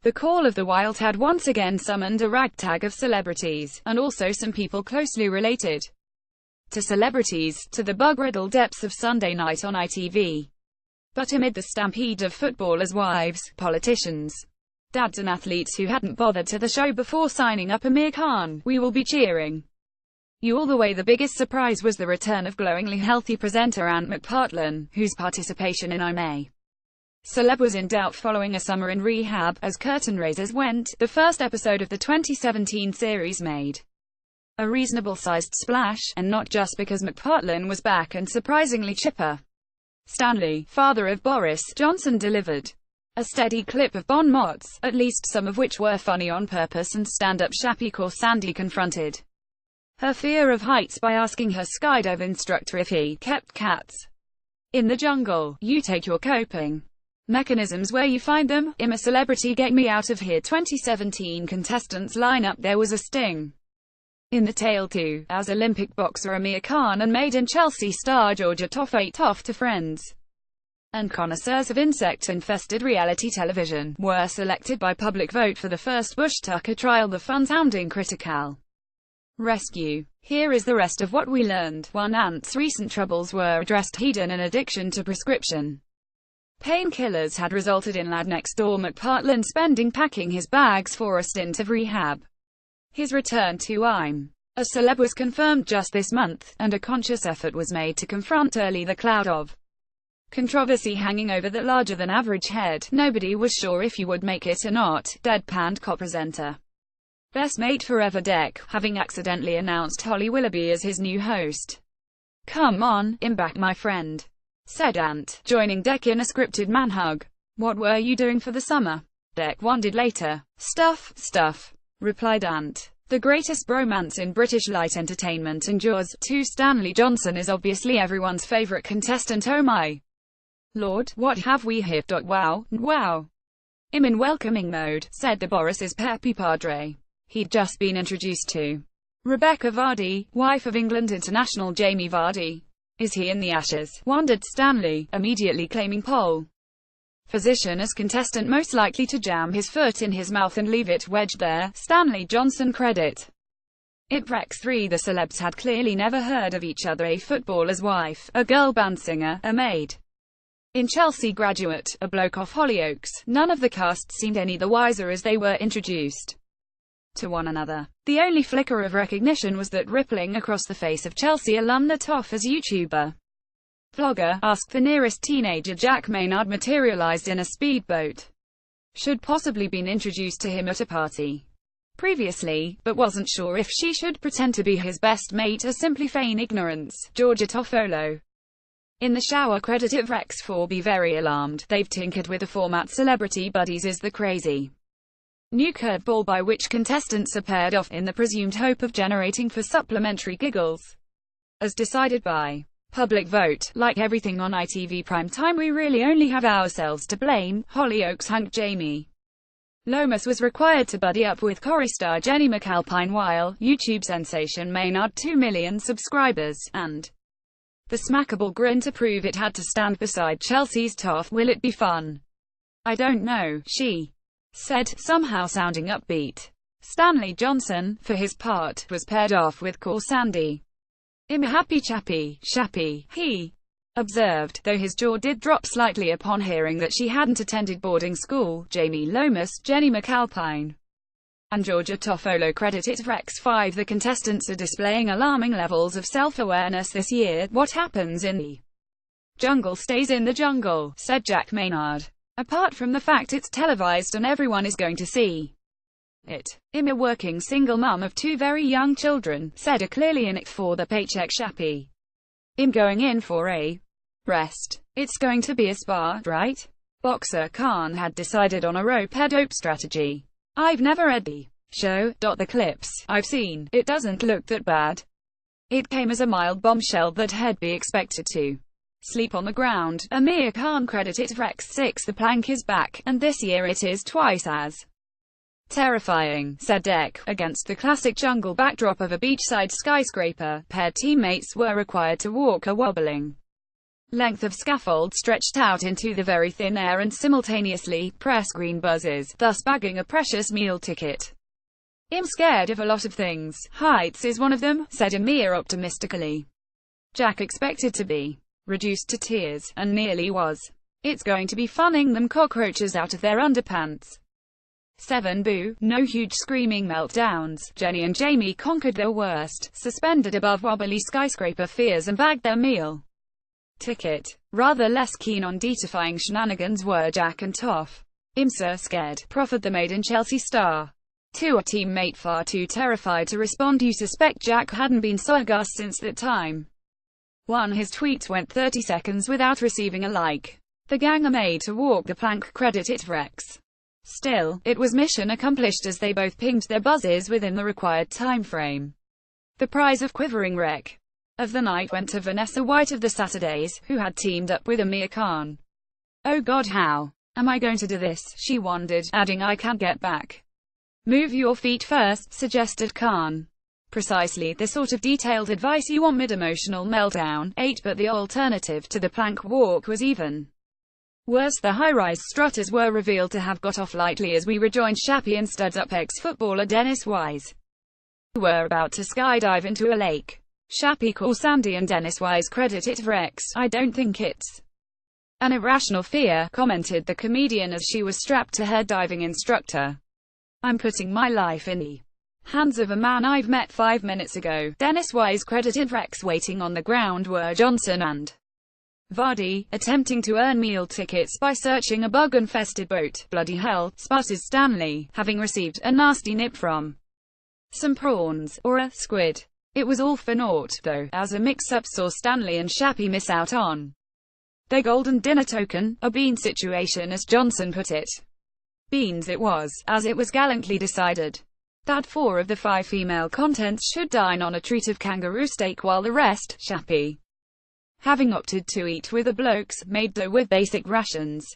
The call of the wild had once again summoned a ragtag of celebrities, and also some people closely related to celebrities, to the bug-riddled depths of Sunday night on ITV. But amid the stampede of footballers' wives, politicians, dads and athletes who hadn't bothered to the show before signing up Amir Khan, we will be cheering you all the way. The biggest surprise was the return of glowingly healthy presenter Ant McPartlin, whose participation in I'm a Celeb was in doubt following a summer in rehab. As curtain raisers went, the first episode of the 2017 series made a reasonable-sized splash, and not just because McPartlin was back and surprisingly chipper. Stanley, father of Boris Johnson, delivered a steady clip of bon mots, at least some of which were funny on purpose, and stand-up chappy Sandy confronted her fear of heights by asking her skydive instructor if he kept cats in the jungle. You take your coping mechanisms where you find them. I'm a Celebrity, Get Me Out of Here 2017 contestants lineup. There was a sting in the tail too, as Olympic boxer Amir Khan and Made in Chelsea star Georgia Toff ate off to friends and connoisseurs of insect-infested reality television, were selected by public vote for the first Bush-Tucker trial. The fun-sounding critical rescue. Here is the rest of what we learned. 1. Ant's recent troubles were addressed. He'd an addiction to prescription painkillers had resulted in lad next door McPartlin spending packing his bags for a stint of rehab. His return to I'm a Celeb was confirmed just this month, and a conscious effort was made to confront early the cloud of controversy hanging over that larger-than-average head. Nobody was sure if you would make it or not, deadpanned co-presenter Best Mate Forever Deck, having accidentally announced Holly Willoughby as his new host. "Come on, I'm back, my friend," said Ant, joining Deck in a scripted man-hug. "What were you doing for the summer?" Deck wondered later. Stuff, replied Ant. The greatest bromance in British light entertainment endures. 2. Stanley Johnson is obviously everyone's favourite contestant. Oh my lord, what have we here? Wow. I'm in welcoming mode, said the Boris's peppy padre. He'd just been introduced to Rebecca Vardy, wife of England international Jamie Vardy. Is he in the ashes? Wondered Stanley, immediately claiming pole position as contestant most likely to jam his foot in his mouth and leave it wedged there. Stanley Johnson credit it Rex. 3. The celebs had clearly never heard of each other. A footballer's wife, a girl band singer, a maid in Chelsea graduate, a bloke off Hollyoaks. None of the cast seemed any the wiser as they were introduced to one another. The only flicker of recognition was that rippling across the face of Chelsea alum that Toff as YouTuber vlogger asked the nearest teenager Jack Maynard materialized in a speedboat. Should possibly been introduced to him at a party previously, but wasn't sure if she should pretend to be his best mate or simply feign ignorance. Georgia Toffolo in the shower credited Rex. 4. Be very alarmed. They've tinkered with the format. Celebrity Buddies is the crazy new curveball by which contestants are paired off, in the presumed hope of generating for supplementary giggles. As decided by public vote, like everything on ITV prime time, we really only have ourselves to blame. Hollyoaks hunk Jamie Lomas was required to buddy up with Corrie star Jenny McAlpine, while YouTube sensation Maynard 2 million subscribers, and the smackable grin to prove it had to stand beside Chelsea's Toff. Will it be fun? I don't know, she said, somehow sounding upbeat. Stanley Johnson, for his part, was paired off with Sandy. I'm a happy chappy, he observed, though his jaw did drop slightly upon hearing that she hadn't attended boarding school. Jamie Lomas, Jenny McAlpine, and Georgia Toffolo credit it Rex. 5. The contestants are displaying alarming levels of self-awareness this year. What happens in the jungle stays in the jungle, said Jack Maynard. Apart from the fact it's televised and everyone is going to see it. I'm a working single mum of 2 very young children, said a clearly in it for the paycheck chappy. I'm going in for a rest. It's going to be a spa, right? Boxer Khan had decided on a rope-a-dope strategy. I've never read the show. The clips I've seen, it doesn't look that bad. It came as a mild bombshell that he'd be expected to sleep on the ground. Amir Khan credit it Rex. 6. The plank is back, and this year it is twice as terrifying, said Deck. Against the classic jungle backdrop of a beachside skyscraper, paired teammates were required to walk a wobbling length of scaffold stretched out into the very thin air and simultaneously press green buzzes, thus bagging a precious meal ticket. "I'm scared of a lot of things. Heights is one of them," said Amir optimistically. Jack expected to be reduced to tears, and nearly was. "It's going to be funning them cockroaches out of their underpants." 7. Boo. No huge screaming meltdowns. Jenny and Jamie conquered their worst, suspended above wobbly skyscraper fears and bagged their meal ticket. Rather less keen on detifying shenanigans were Jack and Toph. "I'm so scared," proffered the maiden Chelsea star to a teammate far too terrified to respond. "You suspect Jack hadn't been so aghast since that time." His tweets went 30 seconds without receiving a like. The gang are made to walk the plank, credited Rex. Still, it was mission accomplished as they both pinged their buzzes within the required time frame. The prize of quivering wreck of the night went to Vanessa White of the Saturdays, who had teamed up with Amir Khan. "Oh God, how am I going to do this?" she wondered, adding, "I can't get back." "Move your feet first," suggested Khan. Precisely the sort of detailed advice you want mid-emotional meltdown. 8. But the alternative to the plank walk was even worse. The high-rise strutters were revealed to have got off lightly as we rejoined Chappy and studs-up ex-footballer Dennis Wise, who were about to skydive into a lake. Chappy calls Sandy and Dennis Wise credited Rex. "I don't think it's an irrational fear," commented the comedian as she was strapped to her diving instructor. "I'm putting my life in the hands of a man I've met 5 minutes ago." Dennis Wise credited Rex. Waiting on the ground were Johnson and Vardy, attempting to earn meal tickets by searching a bug-infested boat. "Bloody hell," sputtered Stanley, having received a nasty nip from some prawns, or a squid. It was all for naught, though, as a mix-up saw Stanley and Chappy miss out on their golden dinner token, a bean situation as Johnson put it. Beans it was, as it was gallantly decided that 4 of the 5 female contents should dine on a treat of kangaroo steak while the rest, Chappy, having opted to eat with the blokes, made do with basic rations.